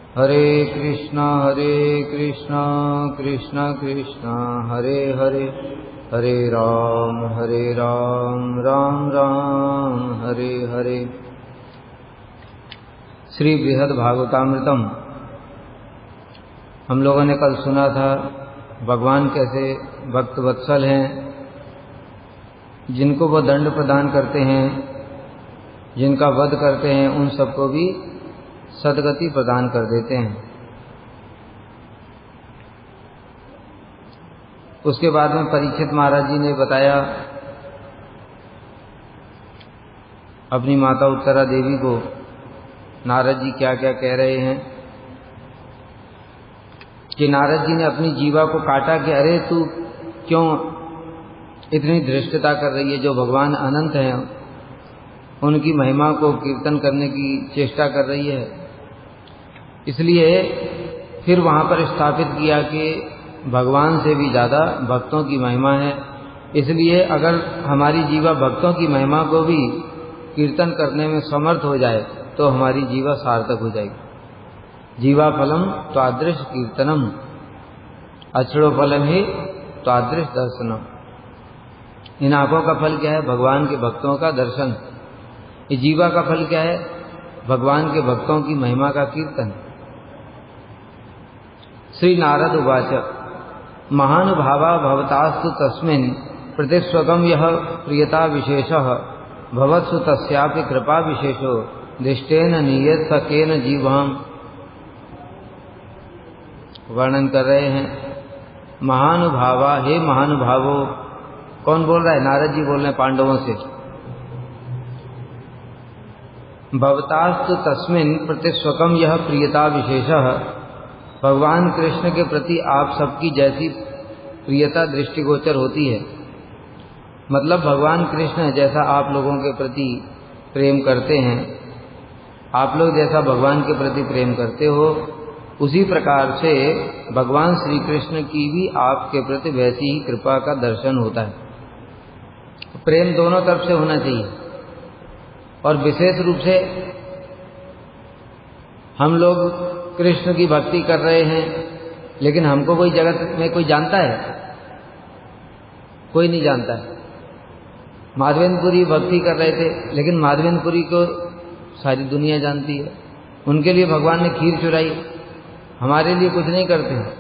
हरे कृष्णा कृष्णा कृष्णा हरे हरे, हरे राम राम राम हरे हरे। श्री बृहद भागवतामृतम हम लोगों ने कल सुना था। भगवान कैसे भक्त वत्सल हैं, जिनको वो दंड प्रदान करते हैं, जिनका वध करते हैं, उन सबको भी सद्गति प्रदान कर देते हैं। उसके बाद में परीक्षित महाराज जी ने बताया अपनी माता उत्तरा देवी को नारद जी क्या क्या कह रहे हैं, कि नारद जी ने अपनी जीवा को काटा कि अरे तू क्यों इतनी धृष्टता कर रही है, जो भगवान अनंत हैं उनकी महिमा को कीर्तन करने की चेष्टा कर रही है। इसलिए फिर वहां पर स्थापित किया कि भगवान से भी ज्यादा भक्तों की महिमा है। इसलिए अगर हमारी जीवा भक्तों की महिमा को भी कीर्तन करने में समर्थ हो जाए तो हमारी जीवा सार्थक हो जाएगी। जीवा फलम त्वादृश कीर्तनम, अक्षरो फलम ही त्वादृश दर्शनम। इन आंखों का फल क्या है? भगवान के भक्तों का दर्शन। इस जीवा का फल क्या है? भगवान के भक्तों की महिमा का कीर्तन। श्री नारद उवाच महानुभावा भवतास्तु तस्मिन् प्रतिस्वगम यह प्रियता विशेषः भवत्सु तस्यापि कृपा विशेषो दृष्टेन नीयत सकेन जीवहम। वर्णन कर रहे हैं महानुभावा, हे महानुभावो। कौन बोल रहा है? नारद जी बोल रहे हैं पांडवों से। भवतास्तु तस्मिन् प्रतिस्वकम यह प्रियता विशेषः, भगवान कृष्ण के प्रति आप सबकी जैसी प्रियता दृष्टिगोचर होती है। मतलब भगवान कृष्ण जैसा आप लोगों के प्रति प्रेम करते हैं, आप लोग जैसा भगवान के प्रति प्रेम करते हो, उसी प्रकार से भगवान श्री कृष्ण की भी आपके प्रति वैसी ही कृपा का दर्शन होता है। प्रेम दोनों तरफ से होना चाहिए। और विशेष रूप से हम लोग कृष्ण की भक्ति कर रहे हैं, लेकिन हमको कोई जगत में कोई जानता है? कोई नहीं जानता है। माधवेंद्रपुरी भक्ति कर रहे थे, लेकिन माधवेंद्रपुरी को सारी दुनिया जानती है। उनके लिए भगवान ने खीर चुराई, हमारे लिए कुछ नहीं करते हैं।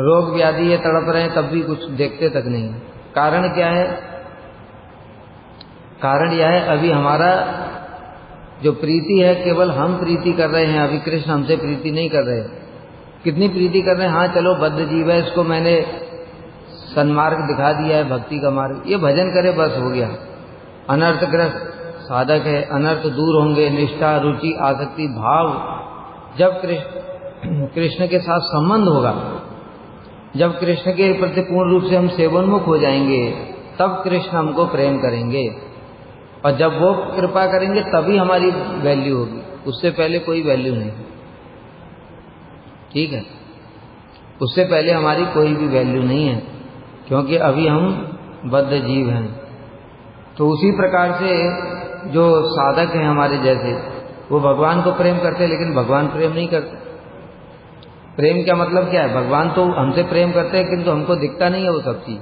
रोग व्याधि है, तड़प रहे हैं, तब भी कुछ देखते तक नहीं। कारण क्या है? कारण यह है अभी हमारा जो प्रीति है केवल हम प्रीति कर रहे हैं, अभी कृष्ण हमसे प्रीति नहीं कर रहे। कितनी प्रीति कर रहे हैं? हाँ चलो बद्ध जीव है, इसको मैंने सन्मार्ग दिखा दिया है, भक्ति का मार्ग, ये भजन करे बस हो गया। अनर्थग्रस्त साधक है, अनर्थ दूर होंगे। निष्ठा, रुचि, आसक्ति, भाव जब कृष्ण के साथ संबंध होगा, जब कृष्ण के प्रति पूर्ण रूप से हम सेवोन्मुख हो जाएंगे, तब कृष्ण हमको प्रेम करेंगे। और जब वो कृपा करेंगे तभी हमारी वैल्यू होगी, उससे पहले कोई वैल्यू नहीं। ठीक है? उससे पहले हमारी कोई भी वैल्यू नहीं है, क्योंकि अभी हम बद्ध जीव हैं। तो उसी प्रकार से जो साधक हैं हमारे जैसे, वो भगवान को प्रेम करते हैं, लेकिन भगवान प्रेम नहीं करते। प्रेम का मतलब क्या है? भगवान तो हमसे प्रेम करते हैं, किंतु हमको दिखता नहीं है वो सब चीज।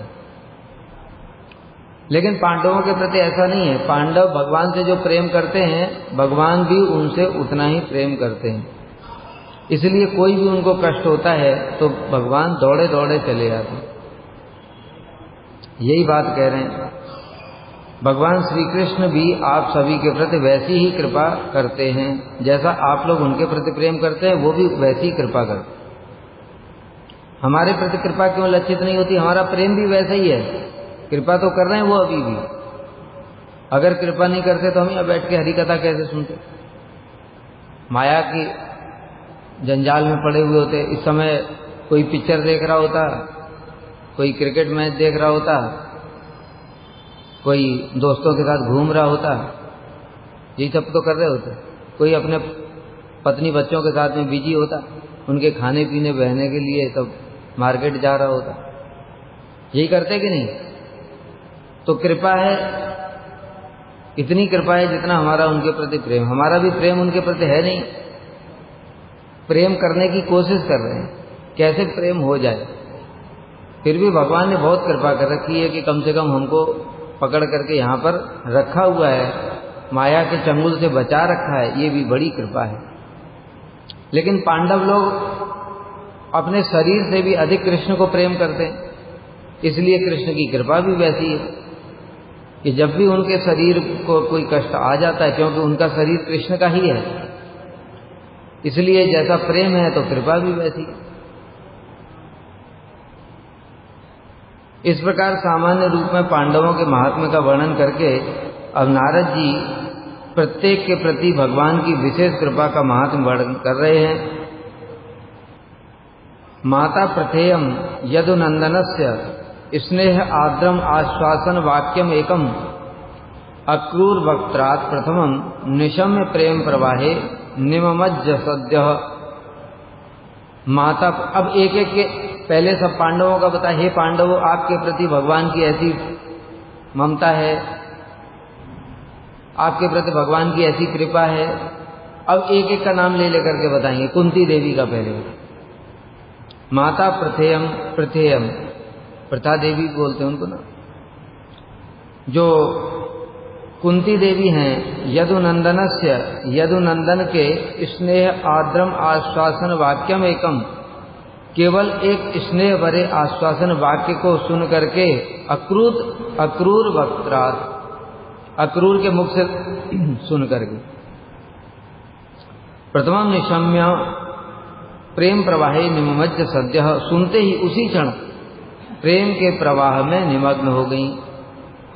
लेकिन पांडवों के प्रति ऐसा नहीं है। पांडव भगवान से जो प्रेम करते हैं, भगवान भी उनसे उतना ही प्रेम करते हैं। इसलिए कोई भी उनको कष्ट होता है तो भगवान दौड़े दौड़े चले आते हैं। यही बात कह रहे हैं, भगवान श्री कृष्ण भी आप सभी के प्रति वैसी ही कृपा करते हैं, जैसा आप लोग उनके प्रति प्रेम करते हैं, वो भी वैसी ही कृपा करते हैं। हमारे प्रति कृपा क्यों लक्षित नहीं होती? हमारा प्रेम भी वैसा ही है। कृपा तो कर रहे हैं वो अभी भी। अगर कृपा नहीं करते तो हम यहाँ बैठ के हरि कथा कैसे सुनते? माया की जंजाल में पड़े हुए होते। इस समय कोई पिक्चर देख रहा होता, कोई क्रिकेट मैच देख रहा होता, कोई दोस्तों के साथ घूम रहा होता, यही सब तो कर रहे होते। कोई अपने पत्नी बच्चों के साथ में बिजी होता, उनके खाने पीने बहने के लिए सब मार्केट जा रहा होता। यही करते कि नहीं? तो कृपा है, इतनी कृपा है जितना हमारा उनके प्रति प्रेम। हमारा भी प्रेम उनके प्रति है नहीं। प्रेम करने की कोशिश कर रहे हैं, कैसे प्रेम हो जाए। फिर भी भगवान ने बहुत कृपा कर रखी है कि कम से कम हमको पकड़ करके यहाँ पर रखा हुआ है, माया के चंगुल से बचा रखा है, ये भी बड़ी कृपा है। लेकिन पांडव लोग अपने शरीर से भी अधिक कृष्ण को प्रेम करते हैं, इसलिए कृष्ण की कृपा भी वैसी है कि जब भी उनके शरीर को कोई कष्ट आ जाता है, क्योंकि उनका शरीर कृष्ण का ही है, इसलिए जैसा प्रेम है तो कृपा भी वैसी है। इस प्रकार सामान्य रूप में पांडवों के महात्म्य का वर्णन करके अब नारद जी प्रत्येक के प्रति भगवान की विशेष कृपा का महात्म्य वर्णन कर रहे हैं। माता प्रथेयम यदुनंदनस्य स्नेह आद्रम आश्वासन वाक्यम एकम अक्रूर वक्त्रात् प्रथमम निशम्य प्रेम प्रवाहे निमज्ज सद्य। माता, अब एक एक के पहले सब पांडवों का बता, हे पांडवों, आपके प्रति भगवान की ऐसी ममता है, आपके प्रति भगवान की ऐसी कृपा है। अब एक एक का नाम ले लेकर के बताएंगे। कुंती देवी का पहले, माता प्रथेयम, प्रथेयम प्रथा देवी बोलते हैं उनको ना, जो कुंती देवी हैं, यदुनंदनस्य, यदुनंदन के स्नेह आद्रम आश्वासन वाक्यम एकम, केवल एक स्नेह भरे आश्वासन वाक्य को सुन करके अक्रूर वक्त्रात्, अक्रूर के मुख से सुन करके प्रथमम निशम्य प्रेम प्रवाहे निमज्ज सद्य, सुनते ही उसी क्षण प्रेम के प्रवाह में निमग्न हो गई।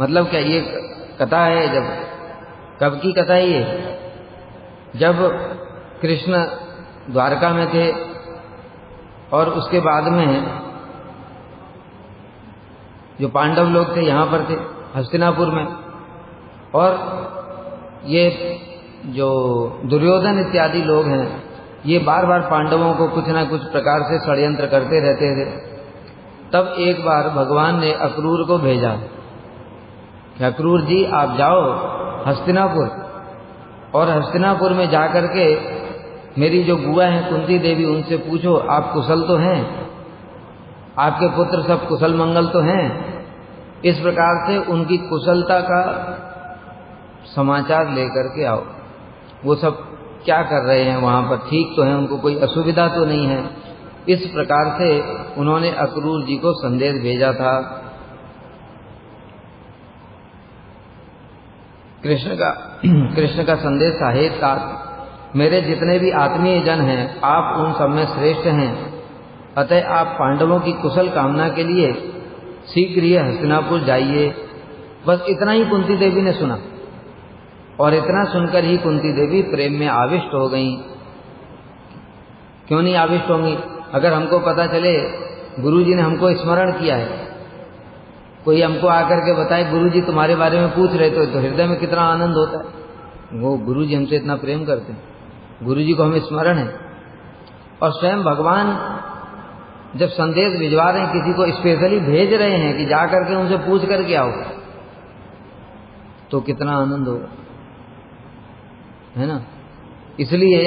मतलब क्या ये कथा है, जब कब की कथा ये, जब कृष्ण द्वारका में थे और उसके बाद में जो पांडव लोग थे यहाँ पर थे हस्तिनापुर में, और ये जो दुर्योधन इत्यादि लोग हैं ये बार बार पांडवों को कुछ ना कुछ प्रकार से षड्यंत्र करते रहते थे। तब एक बार भगवान ने अक्रूर को भेजा कि अक्रूर जी आप जाओ हस्तिनापुर, और हस्तिनापुर में जाकर के मेरी जो बुआ हैं कुंती देवी, उनसे पूछो आप कुशल तो हैं, आपके पुत्र सब कुशल मंगल तो हैं। इस प्रकार से उनकी कुशलता का समाचार लेकर के आओ, वो सब क्या कर रहे हैं वहां पर, ठीक तो हैं, उनको कोई असुविधा तो नहीं है। इस प्रकार से उन्होंने अक्रूर जी को संदेश भेजा था। कृष्ण का संदेश था, हे तात, मेरे जितने भी आत्मीय जन हैं आप उन सब में श्रेष्ठ हैं, अतः आप पांडवों की कुशल कामना के लिए शीघ्र ही हस्तिनापुर जाइए। बस इतना ही कुंती देवी ने सुना, और इतना सुनकर ही कुंती देवी प्रेम में आविष्ट हो गईं। क्यों नहीं आविष्ट होंगी? अगर हमको पता चले गुरुजी ने हमको स्मरण किया है, कोई हमको आकर के बताए गुरुजी तुम्हारे बारे में पूछ रहे तो हृदय में कितना आनंद होता है। वो गुरुजी हमसे इतना प्रेम करते हैं, गुरुजी को हमें स्मरण है। और स्वयं भगवान जब संदेश भिजवा रहे हैं, किसी को स्पेशली भेज रहे हैं कि जा करके उनसे पूछ करके आओ, तो कितना आनंद होगा, है ना। इसलिए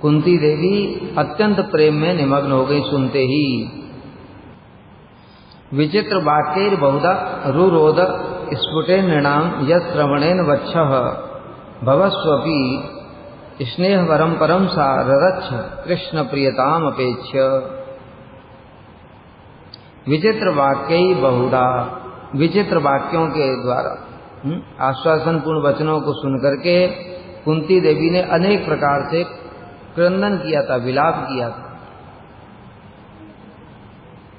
कुंती देवी अत्यंत प्रेम में निमग्न हो गई सुनते ही। विचित्र वाक्यैर बहुधा रुरोध स्फुटे नृणाम यश्रवणेन वक्षः भवस्वपि स्नेह वरम परम सा ररच्छ कृष्ण प्रियताम अपेक्ष्य। विचित्र वाक्यैर बहुधा, विचित्र वाक्यों के द्वारा आश्वासन पूर्ण वचनों को सुनकर के कुंती देवी ने अनेक प्रकार से क्रंदन किया था, विलाप किया था।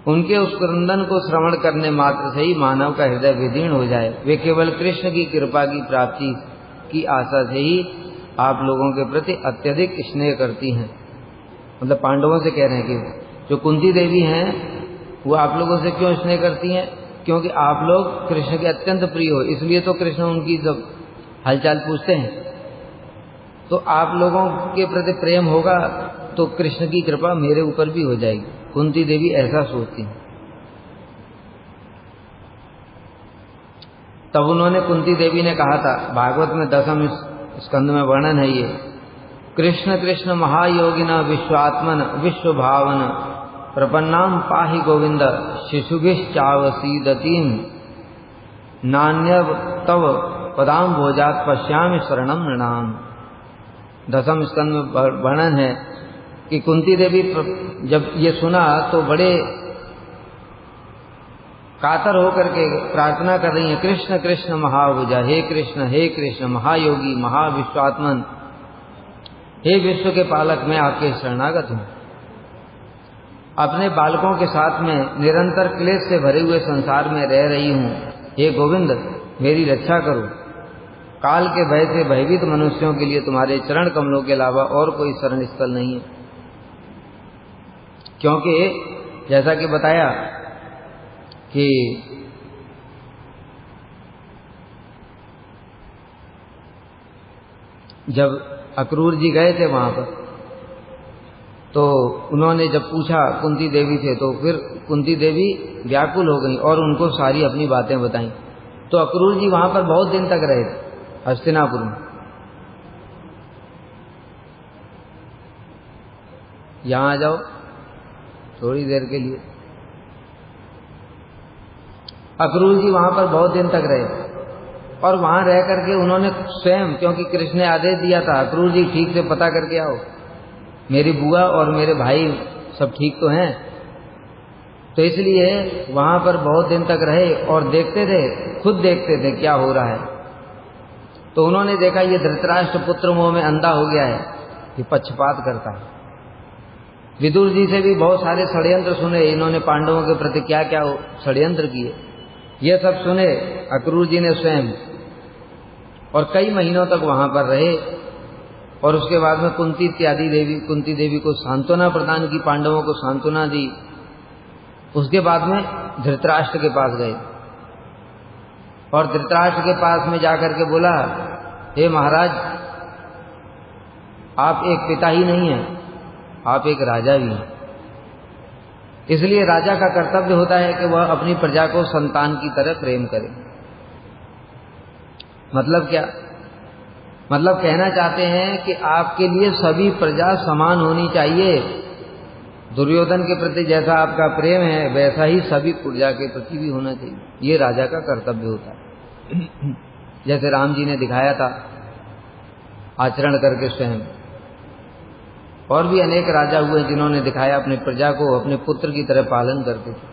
उनके उस क्रंदन को श्रवण करने मात्र से ही मानव का हृदय विदीर्ण हो जाए। वे केवल कृष्ण की कृपा की प्राप्ति की आशा से ही आप लोगों के प्रति अत्यधिक स्नेह करती हैं। मतलब पांडवों से कह रहे हैं कि जो कुंती देवी हैं वो आप लोगों से क्यों स्नेह करती हैं, क्योंकि आप लोग कृष्ण के अत्यंत प्रिय हो, इसलिए तो कृष्ण उनकी जब हालचाल पूछते हैं। तो आप लोगों के प्रति प्रेम होगा तो कृष्ण की कृपा मेरे ऊपर भी हो जाएगी। कुंती देवी ऐसा सोचती हैं। तब उन्होंने, कुंती देवी ने कहा था, भागवत में 10वें स्कंद में वर्णन है ये, कृष्ण कृष्ण महायोगिन विश्वात्मन विश्वभावन प्रपन्नाम पाहि गोविंद शिशुभिश्चावसीदतीम नान्यव तव पदाम भोजात पश्यामि शरणम नृणाम। 10वें स्कंद में वर्णन है कि कुंती देवी जब ये सुना तो बड़े कातर होकर के प्रार्थना कर रही है, कृष्ण कृष्ण महाभुजा, हे कृष्ण महायोगी महाविश्वात्मन, हे विश्व के पालक, मैं आपके शरणागत हूँ। अपने बालकों के साथ में निरंतर क्लेश से भरे हुए संसार में रह रही हूँ। हे गोविंद, मेरी रक्षा करो। काल के भय से भयभीत मनुष्यों के लिए तुम्हारे चरण कमलों के अलावा और कोई शरण स्थल नहीं है। क्योंकि जैसा कि बताया कि जब अक्रूर जी गए थे वहां पर, तो उन्होंने जब पूछा कुंती देवी से, तो फिर कुंती देवी व्याकुल हो गई और उनको सारी अपनी बातें बताई। तो अक्रूर जी वहां पर बहुत दिन तक रहे थे हस्तिनापुर में। यहां आ जाओ थोड़ी देर के लिए। अक्रूर जी वहां पर बहुत दिन तक रहे और वहां रह करके उन्होंने स्वयं, क्योंकि कृष्ण ने आदेश दिया था अक्रूर जी ठीक से पता करके आओ, मेरी बुआ और मेरे भाई सब ठीक तो हैं, तो इसलिए वहां पर बहुत दिन तक रहे और देखते थे, खुद देखते थे क्या हो रहा है। तो उन्होंने देखा ये धृतराष्ट्र पुत्र मोह में अंधा हो गया है, ये पक्षपात करता है। विदुर जी से भी बहुत सारे षड्यंत्र सुने, इन्होंने पांडवों के प्रति क्या क्या षड्यंत्र किए, ये सब सुने अक्रूर जी ने स्वयं, और कई महीनों तक वहां पर रहे। और उसके बाद में कुंती देवी को सांत्वना प्रदान की, पांडवों को सांत्वना दी। उसके बाद में धृतराष्ट्र के पास गए और धृतराष्ट्र के पास में जाकर के बोला, हे महाराज, आप एक पिता ही नहीं हैं, आप एक राजा भी हैं। इसलिए राजा का कर्तव्य होता है कि वह अपनी प्रजा को संतान की तरह प्रेम करे। मतलब क्या? मतलब कहना चाहते हैं कि आपके लिए सभी प्रजा समान होनी चाहिए। दुर्योधन के प्रति जैसा आपका प्रेम है वैसा ही सभी प्रजा के प्रति भी होना चाहिए, ये राजा का कर्तव्य होता है। जैसे राम जी ने दिखाया था आचरण करके स्वयं, और भी अनेक राजा हुए जिन्होंने दिखाया अपनी प्रजा को अपने पुत्र की तरह पालन करते थे।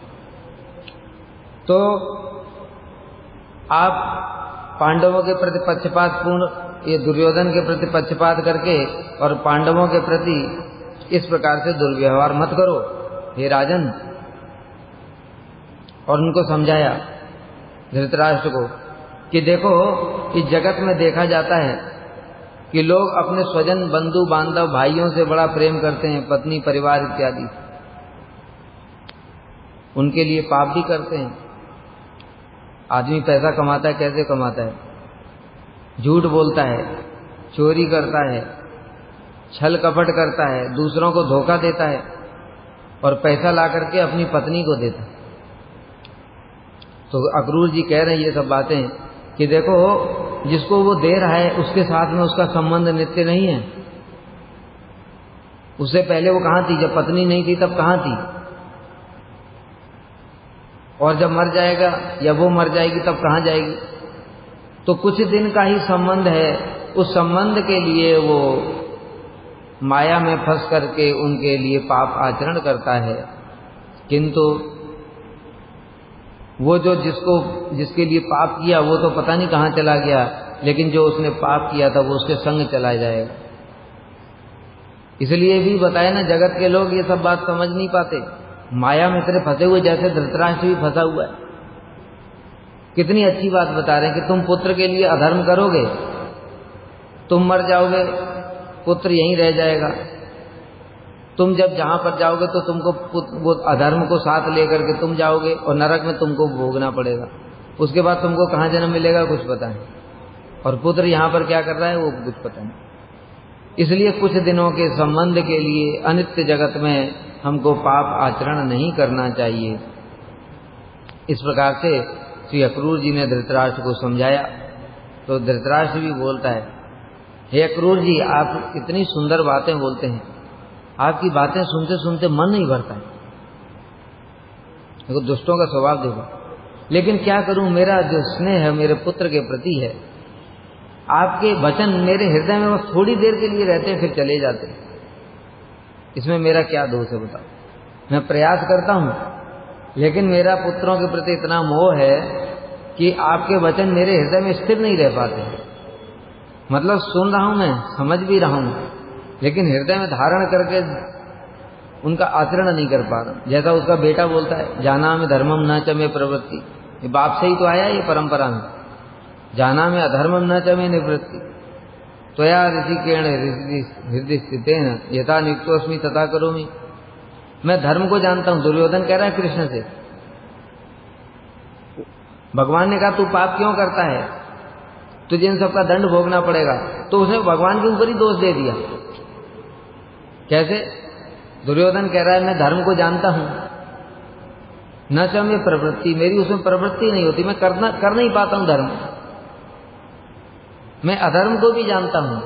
तो आप पांडवों के प्रति पक्षपात पूर्ण, ये दुर्योधन के प्रति पक्षपात करके और पांडवों के प्रति इस प्रकार से दुर्व्यवहार मत करो हे राजन। और उनको समझाया धृतराष्ट्र को कि देखो, इस जगत में देखा जाता है कि लोग अपने स्वजन बंधु बांधव भाइयों से बड़ा प्रेम करते हैं, पत्नी परिवार इत्यादि, उनके लिए पाप भी करते हैं। आदमी पैसा कमाता है, कैसे कमाता है? झूठ बोलता है, चोरी करता है, छल कपट करता है, दूसरों को धोखा देता है और पैसा ला करके अपनी पत्नी को देता है। तो अक्रूर जी कह रहे हैं ये सब बातें कि देखो, जिसको वो दे रहा है उसके साथ में उसका संबंध नित्य नहीं है। उससे पहले वो कहाँ थी? जब पत्नी नहीं थी तब कहाँ थी? और जब मर जाएगा या वो मर जाएगी तब कहाँ जाएगी? तो कुछ दिन का ही संबंध है, उस संबंध के लिए वो माया में फंस करके उनके लिए पाप आचरण करता है। किंतु वो जो जिसके लिए पाप किया वो तो पता नहीं कहाँ चला गया, लेकिन जो उसने पाप किया था वो उसके संग चला जाएगा। इसलिए भी बताया ना, जगत के लोग ये सब बात समझ नहीं पाते, माया में इतने फंसे हुए, जैसे धृतराष्ट्र भी फंसा हुआ है। कितनी अच्छी बात बता रहे हैं कि तुम पुत्र के लिए अधर्म करोगे, तुम मर जाओगे, पुत्र यहीं रह जाएगा। तुम जब जहां पर जाओगे तो तुमको वो अधर्म को साथ लेकर के तुम जाओगे और नरक में तुमको भोगना पड़ेगा। उसके बाद तुमको कहाँ जन्म मिलेगा कुछ पता नहीं, और पुत्र यहाँ पर क्या कर रहा है वो कुछ पता नहीं। इसलिए कुछ दिनों के संबंध के लिए अनित्य जगत में हमको पाप आचरण नहीं करना चाहिए। इस प्रकार से श्री अक्रूर जी ने धृतराष्ट्र को समझाया। तो धृतराष्ट्र भी बोलता है हे अक्रूर जी, आप इतनी सुंदर बातें बोलते हैं, आपकी बातें सुनते सुनते मन नहीं भरता है। देखो दुष्टों का स्वभाव देखो। लेकिन क्या करूं, मेरा जो स्नेह है मेरे पुत्र के प्रति है, आपके वचन मेरे हृदय में बस थोड़ी देर के लिए रहते हैं फिर चले जाते हैं। इसमें मेरा क्या दोष है बताओ? मैं प्रयास करता हूं, लेकिन मेरा पुत्रों के प्रति इतना मोह है कि आपके वचन मेरे हृदय में स्थिर नहीं रह पाते। मतलब सुन रहा हूं, मैं समझ भी रहा हूं, लेकिन हृदय में धारण करके उनका आचरण नहीं कर पा रहा। जैसा उसका बेटा बोलता है, जाना में धर्मम न च में प्रवृत्ति, ये बाप से ही तो आया ये परंपरा में, जाना में अधर्मम न च में निवृत्ति, त्वया ऋषिकेण हृदय स्थितेन यथा नियुक्तोऽस्मि तथा करोमि। मैं धर्म को जानता हूं। दुर्योधन कह रहा है कृष्ण से, भगवान ने कहा तू पाप क्यों करता है, तुझे इन सबका दंड भोगना पड़ेगा। तो उसने भगवान के ऊपर ही दोष दे दिया। कैसे? दुर्योधन कह रहा है मैं धर्म को जानता हूं, न च में प्रवृत्ति, मेरी उसमें प्रवृत्ति नहीं होती, मैं कर नहीं पाता हूं धर्म। मैं अधर्म को भी जानता हूं,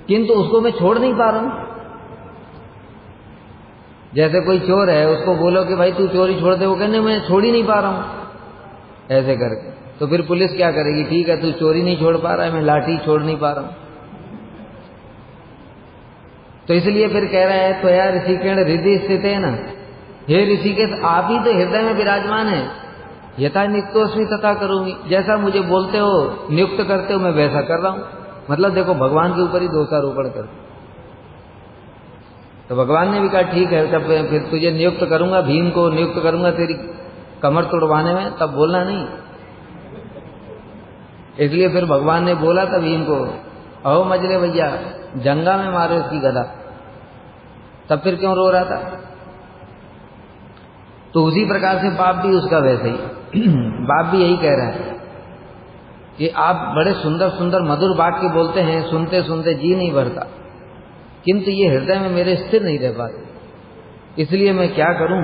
किंतु उसको मैं छोड़ नहीं पा रहा हूं। जैसे कोई चोर है, उसको बोलो कि भाई तू चोरी छोड़ दे, वो कहने मैं छोड़ ही नहीं पा रहा हूं ऐसे करके। तो फिर पुलिस क्या करेगी? ठीक है, तू चोरी नहीं छोड़ पा रहा है, मैं लाठी छोड़ नहीं पा रहा हूं। तो इसलिए फिर कह रहा है तो यार ऋषिकेण हृदय स्थित है ना, हे ऋषिकेश आप ही तो हृदय में विराजमान है। यथा नियुक्तोऽस्मि तथा करूंगी, जैसा मुझे बोलते हो नियुक्त करते हो मैं वैसा कर रहा हूं। मतलब देखो भगवान के ऊपर ही दोषारोपण कर। तो भगवान ने भी कहा ठीक है, तब फिर तुझे नियुक्त करूंगा, भीम को नियुक्त करूंगा तेरी कमर तोड़वाने में, तब बोलना नहीं। इसलिए फिर भगवान ने बोला था भीम को, अहो मजले भैया जंगा में मारो इसकी गदा। तब फिर क्यों रो रहा था? तो उसी प्रकार से बाप भी उसका वैसे ही बाप भी यही कह रहा है कि आप बड़े सुंदर सुंदर मधुर वाक्य बोलते हैं, सुनते सुनते जी नहीं भरता, किंतु ये हृदय में मेरे स्थिर नहीं रह पाते, इसलिए मैं क्या करूं?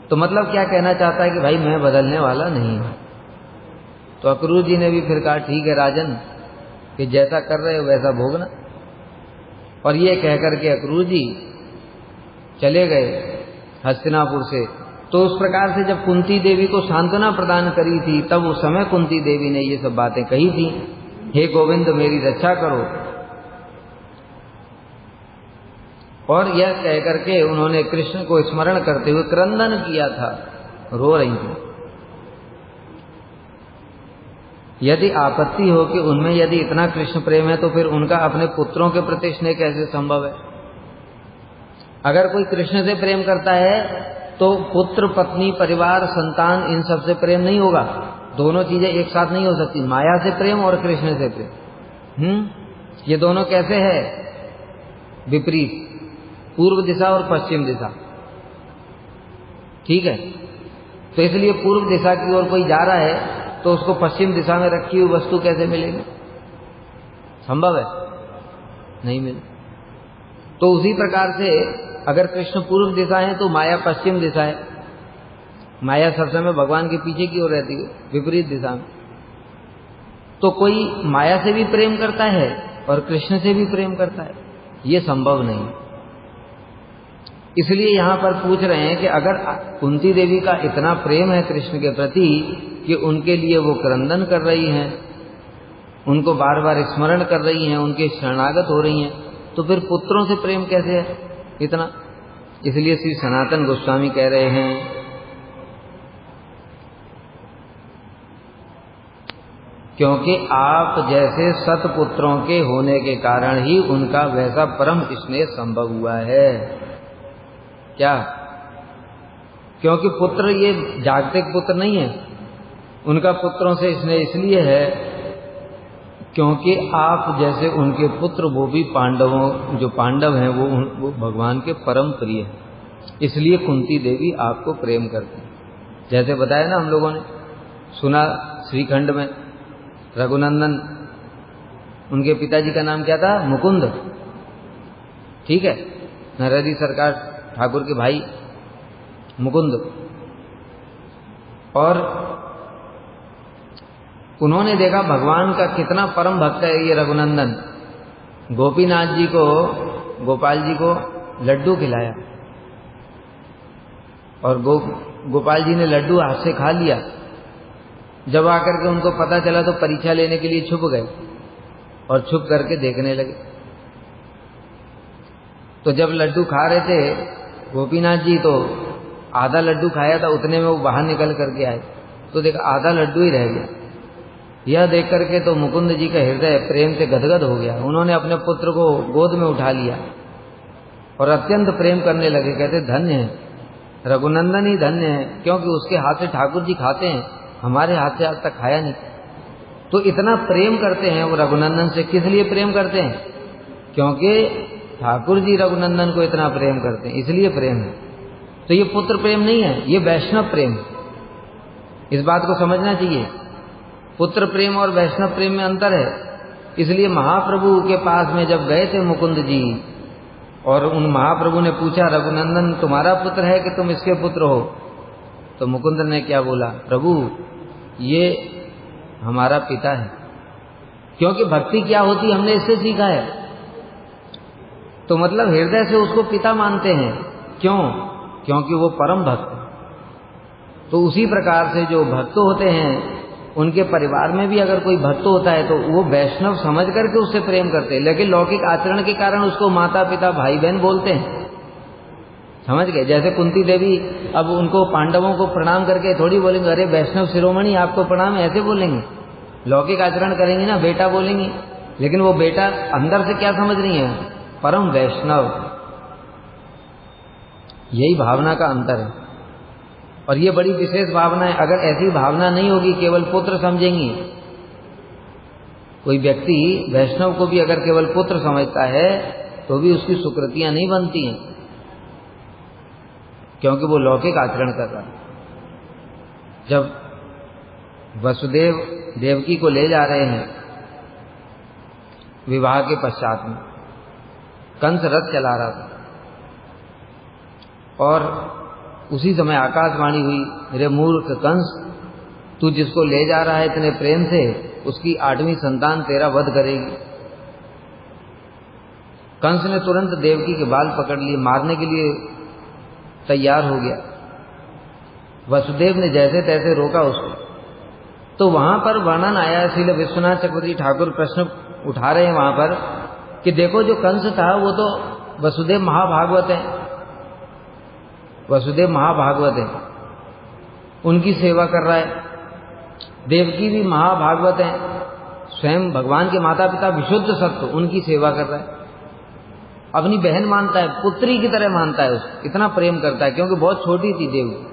तो मतलब क्या कहना चाहता है कि भाई मैं बदलने वाला नहीं हूं। तो अक्रूर जी ने भी फिर कहा ठीक है राजन, कि जैसा कर रहे हो वैसा भोगना। और ये कहकर के अक्रूर जी चले गए हस्तिनापुर से। तो उस प्रकार से जब कुंती देवी को सांत्वना प्रदान करी थी, तब उस समय कुंती देवी ने ये सब बातें कही थी, हे गोविंद मेरी रक्षा करो। और यह कहकर के उन्होंने कृष्ण को स्मरण करते हुए क्रंदन किया था, रो रही थी। यदि आपत्ति हो कि उनमें यदि इतना कृष्ण प्रेम है, तो फिर उनका अपने पुत्रों के प्रति स्नेह कैसे संभव है? अगर कोई कृष्ण से प्रेम करता है तो पुत्र, पत्नी, परिवार, संतान, इन सब से प्रेम नहीं होगा। दोनों चीजें एक साथ नहीं हो सकती, माया से प्रेम और कृष्ण से प्रेम। ये दोनों कैसे है? विपरीत, पूर्व दिशा और पश्चिम दिशा। ठीक है, तो इसलिए पूर्व दिशा की ओर कोई जा रहा है तो उसको पश्चिम दिशा में रखी हुई वस्तु कैसे मिलेगी? संभव है? नहीं मिले। तो उसी प्रकार से अगर कृष्ण पूर्व दिशा है तो माया पश्चिम दिशा है। माया सब समय भगवान के पीछे की ओर रहती है, विपरीत दिशा में। तो कोई माया से भी प्रेम करता है और कृष्ण से भी प्रेम करता है, ये संभव नहीं। इसलिए यहां पर पूछ रहे हैं कि अगर कुंती देवी का इतना प्रेम है कृष्ण के प्रति कि उनके लिए वो क्रंदन कर रही हैं, उनको बार बार स्मरण कर रही हैं, उनके शरणागत हो रही हैं, तो फिर पुत्रों से प्रेम कैसे है इतना? इसलिए श्री सनातन गोस्वामी कह रहे हैं क्योंकि आप जैसे सतपुत्रों के होने के कारण ही उनका वैसा परम स्नेह संभव हुआ है। क्या? क्योंकि पुत्र ये जागतिक पुत्र नहीं है, उनका पुत्रों से स्नेह इसलिए है क्योंकि आप जैसे उनके पुत्र वो भी पांडवों, जो पांडव हैं वो भगवान के परम प्रिय हैं। इसलिए कुंती देवी आपको प्रेम करती हैं। जैसे बताया ना, हम लोगों ने सुना श्रीखंड में रघुनंदन, उनके पिताजी का नाम क्या था? मुकुंद। ठीक है, नरहरि सरकार ठाकुर के भाई मुकुंद। और उन्होंने देखा भगवान का कितना परम भक्त है ये रघुनंदन। गोपीनाथ जी को, गोपाल जी को लड्डू खिलाया और गोपाल जी ने लड्डू हाथ से खा लिया। जब आकर के उनको पता चला तो परीक्षा लेने के लिए छुप गए और छुप करके देखने लगे। तो जब लड्डू खा रहे थे गोपीनाथ जी, तो आधा लड्डू खाया था, उतने में वो बाहर निकल करके आए तो देखा आधा लड्डू ही रह गया। यह देख करके तो मुकुंद जी का हृदय प्रेम से गदगद हो गया। उन्होंने अपने पुत्र को गोद में उठा लिया और अत्यंत प्रेम करने लगे। कहते धन्य है रघुनंदन ही धन्य है, क्योंकि उसके हाथ से ठाकुर जी खाते हैं, हमारे हाथ से आज तक खाया नहीं। तो इतना प्रेम करते हैं वो रघुनंदन से। किस लिए प्रेम करते हैं? क्योंकि ठाकुर जी रघुनंदन को इतना प्रेम करते हैं, इसलिए प्रेम है। तो ये पुत्र प्रेम नहीं है, ये वैष्णव प्रेम। इस बात को समझना चाहिए। पुत्र प्रेम और वैष्णव प्रेम में अंतर है। इसलिए महाप्रभु के पास में जब गए थे मुकुंद जी, और उन महाप्रभु ने पूछा रघुनंदन तुम्हारा पुत्र है कि तुम इसके पुत्र हो? तो मुकुंद ने क्या बोला? प्रभु ये हमारा पिता है। क्योंकि भक्ति क्या होती हमने इससे सीखा है। तो मतलब हृदय से उसको पिता मानते हैं। क्यों? क्योंकि वो परम भक्त है। तो उसी प्रकार से जो भक्त होते हैं उनके परिवार में भी अगर कोई भक्त होता है तो वो वैष्णव समझ करके उससे प्रेम करते हैं। लेकिन लौकिक आचरण के कारण उसको माता पिता भाई बहन बोलते हैं। समझ गए? जैसे कुंती देवी अब उनको पांडवों को प्रणाम करके थोड़ी बोलेंगे अरे वैष्णव शिरोमणि आपको प्रणाम, ऐसे बोलेंगे। लौकिक आचरण करेंगे ना, बेटा बोलेंगे। लेकिन वो बेटा अंदर से क्या समझ रही है? परम वैष्णव। यही भावना का अंतर है और ये बड़ी विशेष भावना है। अगर ऐसी भावना नहीं होगी, केवल पुत्र समझेंगी, कोई व्यक्ति वैष्णव को भी अगर केवल पुत्र समझता है तो भी उसकी सुकृतियां नहीं बनती हैं, क्योंकि वो लौकिक आचरण कर रहा है। जब वसुदेव देवकी को ले जा रहे हैं विवाह के पश्चात में, कंस रथ चला रहा था और उसी समय आकाशवाणी हुई, मेरे मूर्ख कंस, तू जिसको ले जा रहा है इतने प्रेम से, उसकी 8वीं संतान तेरा वध करेगी। कंस ने तुरंत देवकी के बाल पकड़ लिए, मारने के लिए तैयार हो गया। वसुदेव ने जैसे तैसे रोका उसको। तो वहां पर वर्णन आया, श्रील विश्वनाथ चक्रवर्ती ठाकुर प्रश्न उठा रहे हैं वहां पर कि देखो जो कंस था वो तो वसुदेव महाभागवत है, वसुदेव महाभागवत है, उनकी सेवा कर रहा है। देवकी भी महाभागवत है, स्वयं भगवान के माता पिता विशुद्ध सत्व, उनकी सेवा कर रहा है। अपनी बहन मानता है, पुत्री की तरह मानता है उसको, इतना प्रेम करता है, क्योंकि बहुत छोटी थी देवकी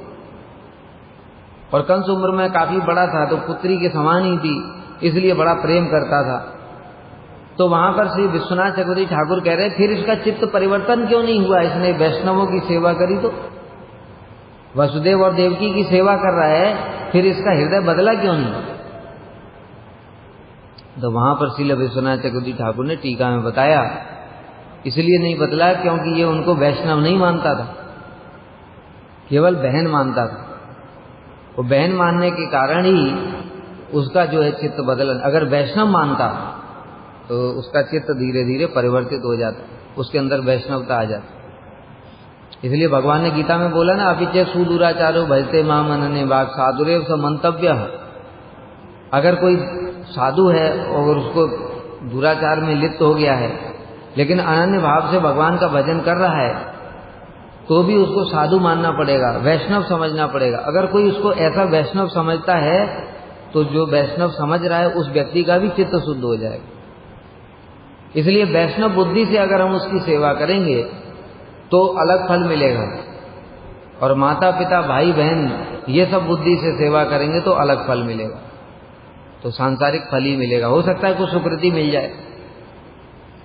और कंस उम्र में काफी बड़ा था, तो पुत्री के समान ही थी, इसलिए बड़ा प्रेम करता था। तो वहां पर श्री विश्वनाथ चक्रवर्ती ठाकुर कह रहे फिर इसका चित्त परिवर्तन क्यों नहीं हुआ? इसने वैष्णवों की सेवा करी तो वसुदेव और देवकी की सेवा कर रहा है, फिर इसका हृदय बदला क्यों नहीं? तो वहां पर श्रील विश्वनाथ चक्रवर्ती ठाकुर ने टीका में बताया, इसलिए नहीं बदला क्योंकि ये उनको वैष्णव नहीं मानता था, केवल बहन मानता था। वो बहन मानने के कारण ही उसका जो है चित्त बदला। अगर वैष्णव मानता तो उसका चित्त धीरे धीरे परिवर्तित हो जाता, उसके अंदर वैष्णवता आ जाती। इसलिए भगवान ने गीता में बोला ना, अपिचे सुदुराचारो भजते माम अनन्य भाग साधुरेव स मंतव्य। अगर कोई साधु है और उसको दुराचार में लिप्त हो गया है, लेकिन अनन्य भाव से भगवान का भजन कर रहा है, तो भी उसको साधु मानना पड़ेगा, वैष्णव समझना पड़ेगा। अगर कोई उसको ऐसा वैष्णव समझता है तो जो वैष्णव समझ रहा है उस व्यक्ति का भी चित्त शुद्ध हो जाएगा। इसलिए वैष्णव बुद्धि से अगर हम उसकी सेवा करेंगे तो अलग फल मिलेगा, और माता पिता भाई बहन ये सब बुद्धि से सेवा करेंगे तो अलग फल मिलेगा, तो सांसारिक फल ही मिलेगा। हो सकता है कुछ सुकृति मिल जाए,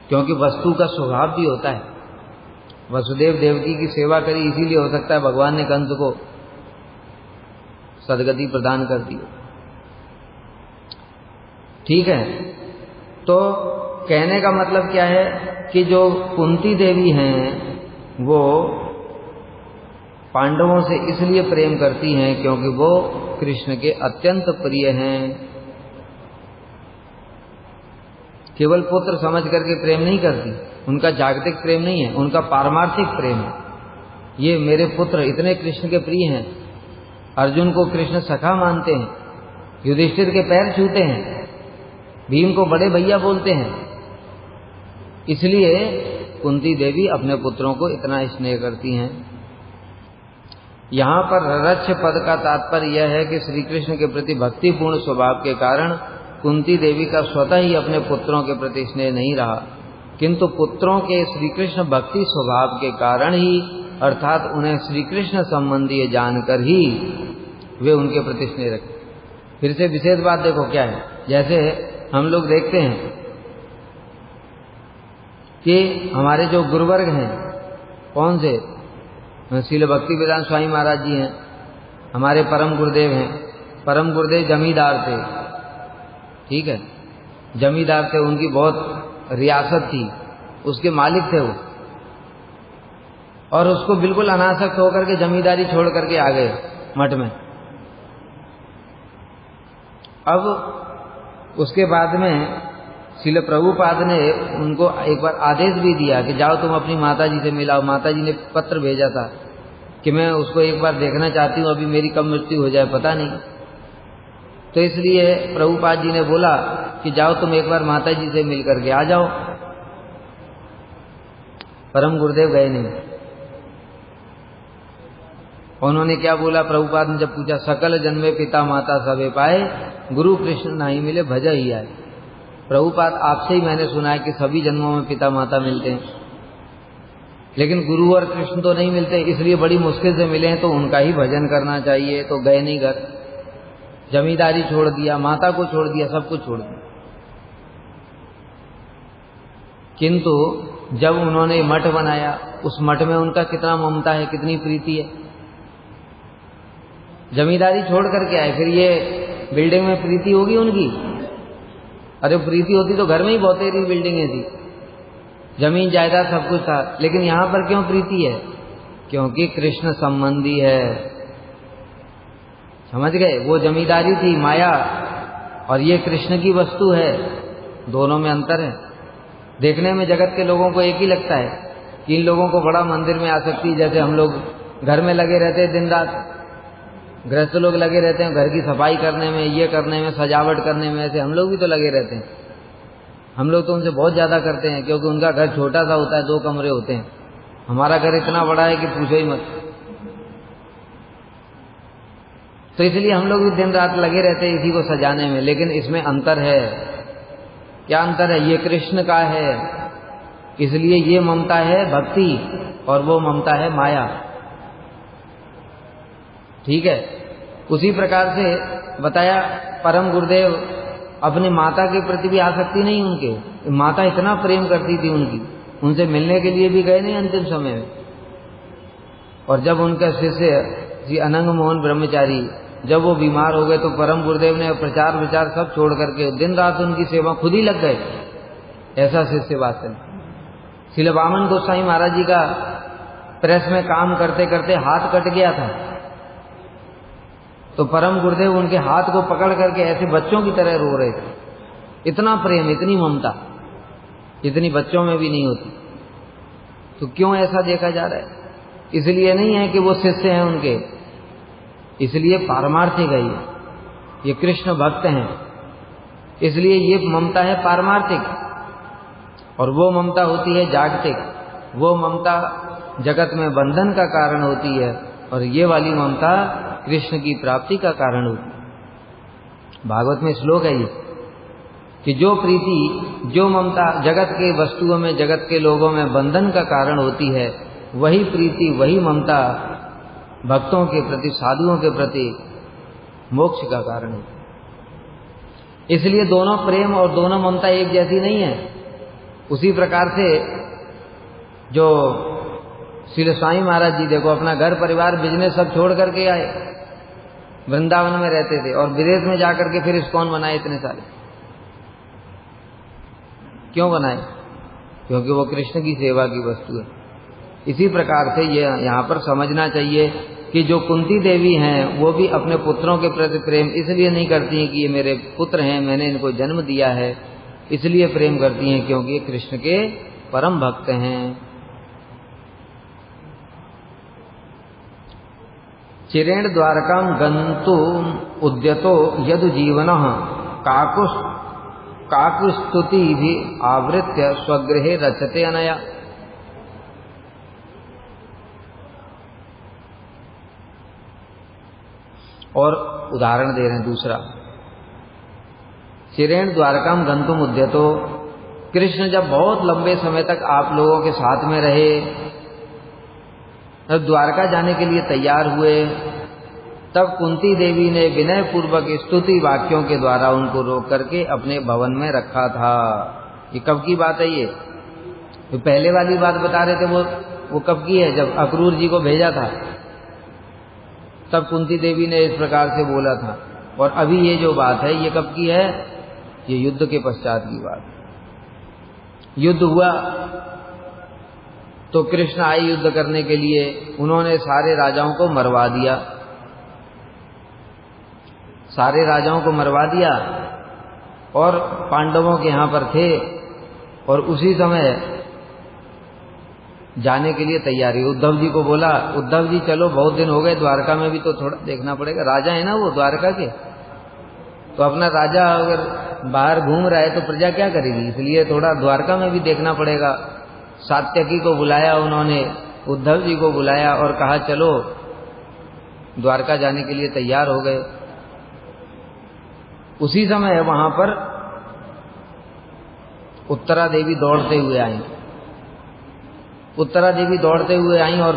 क्योंकि वस्तु का स्वभाव भी होता है। वसुदेव देवकी की सेवा करी, इसीलिए हो सकता है भगवान ने कंस को सदगति प्रदान कर दी। ठीक है, तो कहने का मतलब क्या है कि जो कुंती देवी हैं वो पांडवों से इसलिए प्रेम करती हैं क्योंकि वो कृष्ण के अत्यंत प्रिय हैं। केवल पुत्र समझ करके प्रेम नहीं करती, उनका जागतिक प्रेम नहीं है, उनका पारमार्थिक प्रेम है। ये मेरे पुत्र इतने कृष्ण के प्रिय हैं, अर्जुन को कृष्ण सखा मानते हैं, युधिष्ठिर के पैर छूते हैं, भीम को बड़े भैया बोलते हैं। इसलिए कुंती देवी अपने पुत्रों को इतना स्नेह करती हैं। यहाँ पर ररक्ष पद का तात्पर्य यह है कि श्री कृष्ण के प्रति भक्तिपूर्ण स्वभाव के कारण कुंती देवी का स्वतः ही अपने पुत्रों के प्रति स्नेह नहीं रहा, किंतु पुत्रों के श्री कृष्ण भक्ति स्वभाव के कारण ही, अर्थात उन्हें श्री कृष्ण संबंधी जानकर ही वे उनके प्रति स्नेह रखते। फिर से विशेष बात देखो क्या है, जैसे हम लोग देखते हैं कि हमारे जो गुरुवर्ग हैं, कौन से, श्रील भक्ति वेदांत स्वामी महाराज जी हैं, हमारे परम गुरुदेव हैं। परम गुरुदेव जमींदार थे, ठीक है, जमींदार थे, उनकी बहुत रियासत थी, उसके मालिक थे वो, और उसको बिल्कुल अनासक्त होकर के जमींदारी छोड़ करके आ गए मठ में। अब उसके बाद में श्रील प्रभुपाद ने उनको एक बार आदेश भी दिया कि जाओ तुम अपनी माताजी से मिलाओ। माताजी ने पत्र भेजा था कि मैं उसको एक बार देखना चाहती हूँ, अभी मेरी कब मृत्यु हो जाए पता नहीं। तो इसलिए प्रभुपाद जी ने बोला कि जाओ तुम एक बार माताजी से मिल करके आ जाओ। परम गुरुदेव गए नहीं। उन्होंने क्या बोला, प्रभुपाद ने जब पूछा, सकल जन्मे पिता माता सबे पाए, गुरु कृष्ण नहीं मिले भजा ही आए। प्रभुपाद आपसे ही मैंने सुना है कि सभी जन्मों में पिता माता मिलते हैं, लेकिन गुरु और कृष्ण तो नहीं मिलते, इसलिए बड़ी मुश्किल से मिले हैं, तो उनका ही भजन करना चाहिए। तो गए नहीं घर, जमींदारी छोड़ दिया, माता को छोड़ दिया, सब कुछ छोड़ दिया। किंतु जब उन्होंने मठ बनाया, उस मठ में उनका कितना ममता है, कितनी प्रीति है। जमींदारी छोड़ करके आए, फिर ये बिल्डिंग में प्रीति होगी उनकी? अरे प्रीति होती तो घर में ही बहुत तेरी बिल्डिंगें थी, जमीन जायदाद सब कुछ था, लेकिन यहां पर क्यों प्रीति है? क्योंकि कृष्ण संबंधी है। समझ गए? वो जमींदारी थी माया, और ये कृष्ण की वस्तु है, दोनों में अंतर है। देखने में जगत के लोगों को एक ही लगता है कि इन लोगों को बड़ा मंदिर में आसक्ति, जैसे हम लोग घर में लगे रहते हैं दिन रात, गृहस्थ लोग लगे रहते हैं घर की सफाई करने में, ये करने में, सजावट करने में, ऐसे हम लोग भी तो लगे रहते हैं। हम लोग तो उनसे बहुत ज्यादा करते हैं, क्योंकि उनका घर छोटा सा होता है, 2 कमरे होते हैं, हमारा घर इतना बड़ा है कि पूछो ही मत। तो इसलिए हम लोग भी दिन रात लगे रहते हैं इसी को सजाने में। लेकिन इसमें अंतर है। क्या अंतर है? ये कृष्ण का है, इसलिए ये ममता है भक्ति, और वो ममता है माया। ठीक है? उसी प्रकार से बताया, परम गुरुदेव अपनी माता के प्रति भी आसक्ति नहीं उनके, माता इतना प्रेम करती थी उनकी, उनसे मिलने के लिए भी गए नहीं अंतिम समय में। और जब उनका शिष्य श्री अनंग मोहन ब्रह्मचारी, जब वो बीमार हो गए, तो परम गुरुदेव ने प्रचार विचार सब छोड़ करके दिन रात उनकी सेवा खुद ही लग गए। ऐसा शिष्य वात्सल्य। श्रील वामन गोस्वामी महाराज जी का प्रेस में काम करते करते हाथ कट गया था, तो परम गुरुदेव उनके हाथ को पकड़ करके ऐसे बच्चों की तरह रो रहे थे। इतना प्रेम, इतनी ममता, इतनी बच्चों में भी नहीं होती। तो क्यों ऐसा देखा जा रहा है? इसलिए नहीं है कि वो शिष्य हैं उनके, इसलिए पारमार्थिक है ये कृष्ण भक्त हैं, इसलिए ये ममता है पारमार्थिक। और वो ममता होती है जागतिक, वो ममता जगत में बंधन का कारण होती है, और ये वाली ममता कृष्ण की प्राप्ति का कारण होती है। भागवत में श्लोक है ये कि जो प्रीति, जो ममता जगत के वस्तुओं में, जगत के लोगों में बंधन का कारण होती है, वही प्रीति, वही ममता भक्तों के प्रति, साधुओं के प्रति मोक्ष का कारण है। इसलिए दोनों प्रेम और दोनों ममता एक जैसी नहीं है। उसी प्रकार से जो श्री स्वामी महाराज जी देखो, अपना घर परिवार बिजनेस सब छोड़ करके आए, वृंदावन में रहते थे, और विदेश में जाकर के फिर इस्कॉन बनाए इतने सारे। क्यों बनाए? क्योंकि वो कृष्ण की सेवा की वस्तु है। इसी प्रकार से ये यहाँ पर समझना चाहिए कि जो कुंती देवी हैं, वो भी अपने पुत्रों के प्रति प्रेम इसलिए नहीं करती हैं कि ये मेरे पुत्र हैं, मैंने इनको जन्म दिया है, इसलिए प्रेम करती हैं क्योंकि कृष्ण के परम भक्त हैं। चिरेण द्वारकां गन्तुम उद्यतो यदु जीवनः काकुस्तुति भी आवृत्य स्वगृहे रचते अनया। और उदाहरण दे रहे हैं दूसरा, चिरेण द्वारकां गन्तुम उद्यतो, कृष्ण जब बहुत लंबे समय तक आप लोगों के साथ में रहे, तब द्वारका जाने के लिए तैयार हुए, तब कुंती देवी ने विनय पूर्वक स्तुति वाक्यों के द्वारा उनको रोक करके अपने भवन में रखा था। ये कब की बात है? ये तो पहले वाली बात बता रहे थे, वो कब की है? जब अक्रूर जी को भेजा था तब कुंती देवी ने इस प्रकार से बोला था। और अभी ये जो बात है ये कब की है? ये युद्ध के पश्चात की बात। युद्ध हुआ तो कृष्ण आए युद्ध करने के लिए, उन्होंने सारे राजाओं को मरवा दिया, सारे राजाओं को मरवा दिया और पांडवों के यहां पर थे। और उसी समय जाने के लिए तैयारी, उद्धव जी को बोला, उद्धव जी चलो बहुत दिन हो गए, द्वारका में भी तो थोड़ा देखना पड़ेगा, राजा है ना वो द्वारका के, तो अपना राजा अगर बाहर घूम रहा है तो प्रजा क्या करेगी, इसलिए थोड़ा द्वारका में भी देखना पड़ेगा। सात्यकी को बुलाया उन्होंने, उद्धव जी को बुलाया और कहा चलो, द्वारका जाने के लिए तैयार हो गए। उसी समय वहां पर उत्तरा देवी दौड़ते हुए आई, उत्तरा देवी दौड़ते हुए आई और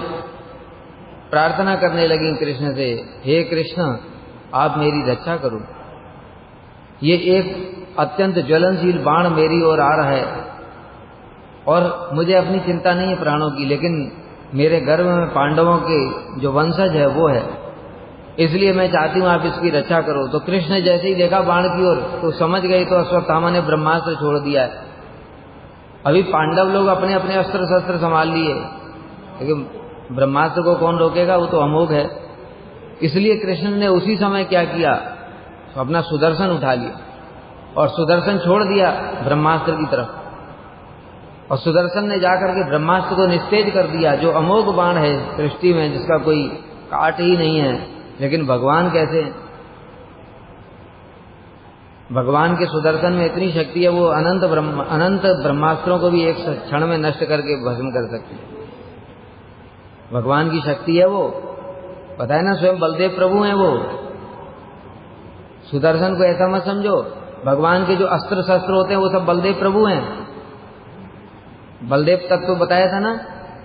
प्रार्थना करने लगी कृष्ण से, हे कृष्ण आप मेरी रक्षा करो, ये एक अत्यंत ज्वलनशील बाण मेरी ओर आ रहा है और मुझे अपनी चिंता नहीं है प्राणों की, लेकिन मेरे गर्भ में पांडवों के जो वंशज है वो है, इसलिए मैं चाहती हूं आप इसकी रक्षा करो। तो कृष्ण ने जैसे ही देखा बाण की ओर तो समझ गई, तो अश्वत्थामा ने ब्रह्मास्त्र छोड़ दिया है। अभी पांडव लोग अपने अपने अस्त्र शस्त्र संभाल लिए, लेकिन ब्रह्मास्त्र को कौन रोकेगा, वो तो अमोघ है। इसलिए कृष्ण ने उसी समय क्या किया, तो अपना सुदर्शन उठा लिया और सुदर्शन छोड़ दिया ब्रह्मास्त्र की तरफ, और सुदर्शन ने जाकर के ब्रह्मास्त्र को निस्तेज कर दिया, जो अमोघ बाण है सृष्टि में, जिसका कोई काट ही नहीं है। लेकिन भगवान कैसे हैं? भगवान के सुदर्शन में इतनी शक्ति है, वो अनंत ब्रह्मास्त्रों को भी एक क्षण में नष्ट करके भस्म कर सकते हैं। भगवान की शक्ति है वो, पता है ना, स्वयं बलदेव प्रभु हैं वो। सुदर्शन को ऐसा मत समझो, भगवान के जो अस्त्र शस्त्र होते हैं वो सब बलदेव प्रभु हैं। बलदेव तक तो बताया था ना,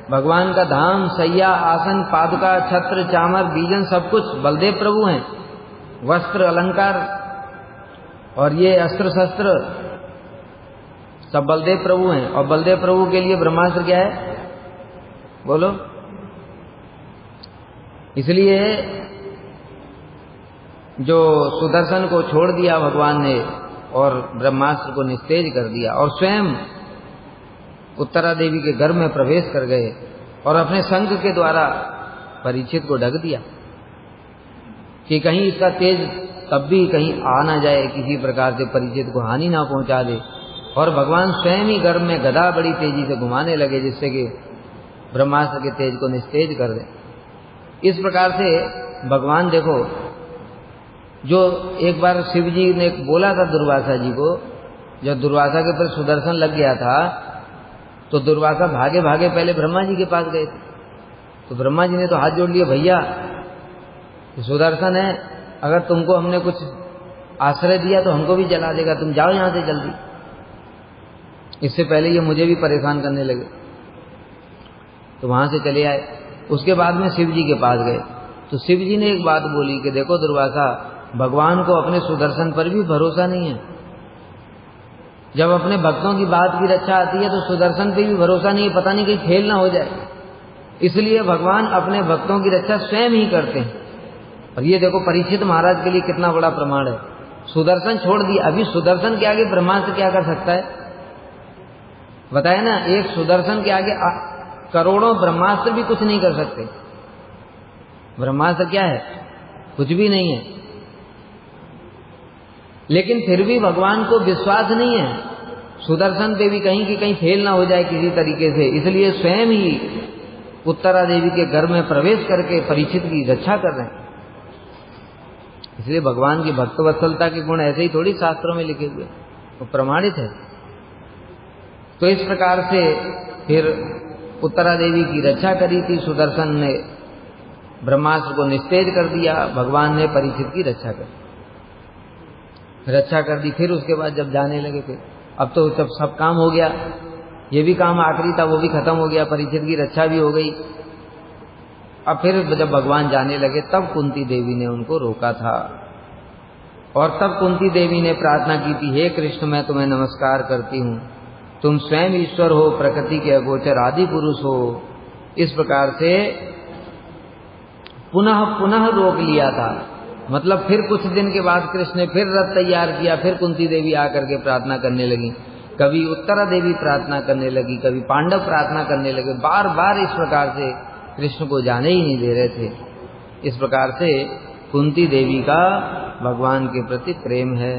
भगवान का धाम, सैया, आसन, पादुका, छत्र, चामर, बीजन सब कुछ बलदेव प्रभु हैं। वस्त्र, अलंकार और ये अस्त्र शस्त्र सब बलदेव प्रभु हैं। और बलदेव प्रभु के लिए ब्रह्मास्त्र क्या है, बोलो? इसलिए जो सुदर्शन को छोड़ दिया भगवान ने और ब्रह्मास्त्र को निस्तेज कर दिया, और स्वयं उत्तरा देवी के गर्भ में प्रवेश कर गए और अपने संग के द्वारा परीक्षित को ढक दिया कि कहीं इसका तेज तब भी कहीं आ ना जाए, किसी प्रकार से परीक्षित को हानि ना पहुंचा दे। और भगवान स्वयं ही गर्भ में गदा बड़ी तेजी से घुमाने लगे, जिससे कि ब्रह्मास्त्र के तेज को निस्तेज कर दे। इस प्रकार से भगवान, देखो, जो एक बार शिव जी ने बोला था दुर्वासा जी को, जब दुर्वासा के ऊपर सुदर्शन लग गया था तो दुर्वासा भागे भागे पहले ब्रह्मा जी के पास गए थे। तो ब्रह्मा जी ने तो हाथ जोड़ लिए, भैया सुदर्शन है, अगर तुमको हमने कुछ आश्रय दिया तो हमको भी जला देगा, तुम जाओ यहां से जल्दी। इससे पहले ये मुझे भी परेशान करने लगे। तो वहां से चले आए। उसके बाद में शिव जी के पास गए तो शिव जी ने एक बात बोली कि देखो दुर्वासा, भगवान को अपने सुदर्शन पर भी भरोसा नहीं है। जब अपने भक्तों की बात की रक्षा आती है तो सुदर्शन पे भी भरोसा नहीं है, पता नहीं कहीं फेल ना हो जाए। इसलिए भगवान अपने भक्तों की रक्षा स्वयं ही करते हैं। और ये देखो परीक्षित महाराज के लिए कितना बड़ा प्रमाण है। सुदर्शन छोड़ दिया, अभी सुदर्शन के आगे ब्रह्मास्त्र क्या कर सकता है, बताया ना? एक सुदर्शन के आगे करोड़ों ब्रह्मास्त्र भी कुछ नहीं कर सकते। ब्रह्मास्त्र क्या है, कुछ भी नहीं है। लेकिन फिर भी भगवान को विश्वास नहीं है सुदर्शन पे भी कहीं की कहीं फेल ना हो जाए किसी तरीके से, इसलिए स्वयं ही उत्तरा देवी के घर में प्रवेश करके परीक्षित की रक्षा कर रहे हैं। इसलिए भगवान की भक्तवत्सलता के गुण ऐसे ही थोड़ी शास्त्रों में लिखे हुए, वो प्रमाणित है। तो इस प्रकार से फिर उत्तरा देवी की रक्षा करी थी, सुदर्शन ने ब्रह्मास्त्र को निस्तेज कर दिया, भगवान ने परीक्षित की रक्षा कर दी। फिर उसके बाद जब जाने लगे थे, अब तो जब सब काम हो गया, ये भी काम आखिरी था वो भी खत्म हो गया, परीक्षित की रक्षा भी हो गई। अब फिर जब भगवान जाने लगे तब कुंती देवी ने उनको रोका था, और तब कुंती देवी ने प्रार्थना की थी, हे कृष्ण मैं तुम्हें नमस्कार करती हूँ, तुम स्वयं ईश्वर हो, प्रकृति के अगोचर आदि पुरुष हो। इस प्रकार से पुनः पुनः रोक लिया था। मतलब फिर कुछ दिन के बाद कृष्ण ने फिर रथ तैयार किया, फिर कुंती देवी आकर के प्रार्थना करने लगी, कभी उत्तरा देवी प्रार्थना करने लगी, कभी पांडव प्रार्थना करने लगे, बार बार इस प्रकार से कृष्ण को जाने ही नहीं दे रहे थे। इस प्रकार से कुंती देवी का भगवान के प्रति प्रेम है।